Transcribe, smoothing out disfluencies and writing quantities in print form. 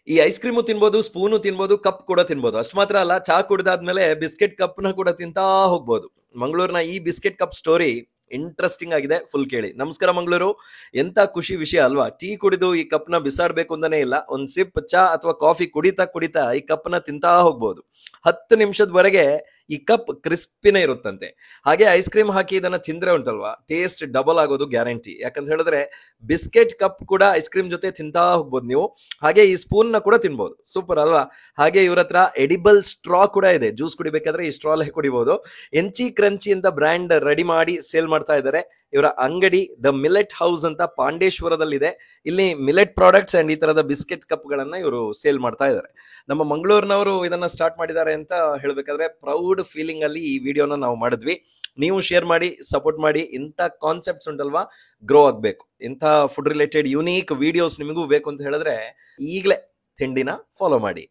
ಈ ice cream ತಿನ್ಬೋದು, spoon ತಿನ್ಬೋದು, ಕಪ್ ಕೂಡ ತಿನ್ಬೋದು. ಅಷ್ಟು ಮಾತ್ರ ಅಲ್ಲ, ಚಾ ಕುಡಿದಾದ್ಮೇಲೆ ಬಿಸ್ಕೆಟ್ ಕಪ್ನ ಕೂಡ ತಿಂತಾ ಹೋಗ್ಬೋದು. ಮಂಗಳೂರಿನ ಈ ಬಿಸ್ಕೆಟ್ ಕಪ್ ಸ್ಟೋರಿ ಇಂಟ್ರೆಸ್ಟಿಂಗ್ ಆಗಿದೆ, ಫುಲ್ ಕೇಳಿ. ನಮಸ್ಕಾರ ಮಂಗಳೂರು. ಎಂತ ಖುಷಿ ವಿಷಯ ಅಲ್ವಾ? ಟೀ ಕುಡಿದು ಈ ಕಪ್ನ ಬಿಸಾಡ್ಬೇಕು ಅಂತಾನೆ ಇಲ್ಲ. ಒಂದ್ ಸಿಪ್ ಚಾ ಅಥವಾ ಕಾಫಿ ಕುಡಿತಾ ಕುಡಿತಾ ಈ ಕಪ್ನ ತಿಂತಾ ಹೋಗ್ಬೋದು. 10 ನಿಮಿಷದವರೆಗೆ ಈ ಕಪ್ ಕ್ರಿಸ್ಪಿನೇ ಇರುತ್ತಂತೆ. ಹಾಗೆ ಐಸ್ ಕ್ರೀಮ್ ಹಾಕಿ ಇದನ್ನ ತಿಂದ್ರೆ ಉಂಟಲ್ವಾ, ಟೇಸ್ಟ್ ಡಬಲ್ ಆಗೋದು ಗ್ಯಾರಂಟಿ. ಯಾಕಂತ ಹೇಳಿದ್ರೆ ಬಿಸ್ಕೆಟ್ ಕಪ್ ಕೂಡ ಐಸ್ ಕ್ರೀಮ್ ಜೊತೆ ತಿಂತಾ ಹೋಗ್ಬೋದು ನೀವು. ಹಾಗೆ ಈ ಸ್ಪೂನ್ ನ ಕೂಡ ತಿನ್ಬೋದು. ಸೂಪರ್ ಅಲ್ವಾ? ಹಾಗೆ ಇವ್ರ ಹತ್ರ ಎಡಿಬಲ್ ಸ್ಟ್ರಾ ಕೂಡ ಇದೆ. ಜ್ಯೂಸ್ ಕುಡಿಬೇಕಾದ್ರೆ ಈ ಸ್ಟ್ರಾಲ್ ಕುಡಿಬಹುದು. ಎಂಚಿ ಕ್ರಂಚಿ ಅಂತ ಬ್ರ್ಯಾಂಡ್ ರೆಡಿ ಮಾಡಿ ಸೇಲ್ ಮಾಡ್ತಾ ಇದ್ದಾರೆ. ಇವರ ಅಂಗಡಿ ದ ಮಿಲೆಟ್ ಹೌಸ್ ಅಂತ ಪಾಂಡೇಶ್ವರದಲ್ಲಿದೆ. ಇಲ್ಲಿ ಮಿಲೆಟ್ ಪ್ರಾಡಕ್ಟ್ಸ್ ಅಂಡ್ ಈ ತರದ ಬಿಸ್ಕೆಟ್ ಕಪ್ ಗಳನ್ನ ಇವರು ಸೇಲ್ ಮಾಡ್ತಾ ಇದ್ದಾರೆ. ನಮ್ಮ ಮಂಗಳೂರಿನವರು ಇದನ್ನ ಸ್ಟಾರ್ಟ್ ಮಾಡಿದ್ದಾರೆ ಅಂತ ಹೇಳಬೇಕಾದ್ರೆ ಪ್ರೌಡ್ ಫೀಲಿಂಗ್ ಅಲ್ಲಿ ಈ ವಿಡಿಯೋನ ನಾವು ಮಾಡಿದ್ವಿ. ನೀವು ಶೇರ್ ಮಾಡಿ, ಸಪೋರ್ಟ್ ಮಾಡಿ. ಇಂಥ ಕಾನ್ಸೆಪ್ಟ್ಸ್ ಉಂಟಲ್ವಾ, ಗ್ರೋ ಆಗ್ಬೇಕು. ಇಂಥ ಫುಡ್ ರಿಲೇಟೆಡ್ ಯುನೀಕ್ ವಿಡಿಯೋಸ್ ನಿಮಗೂ ಬೇಕು ಅಂತ ಹೇಳಿದ್ರೆ ಈಗಲೇ ತಿಂಡಿನ ಫಾಲೋ ಮಾಡಿ.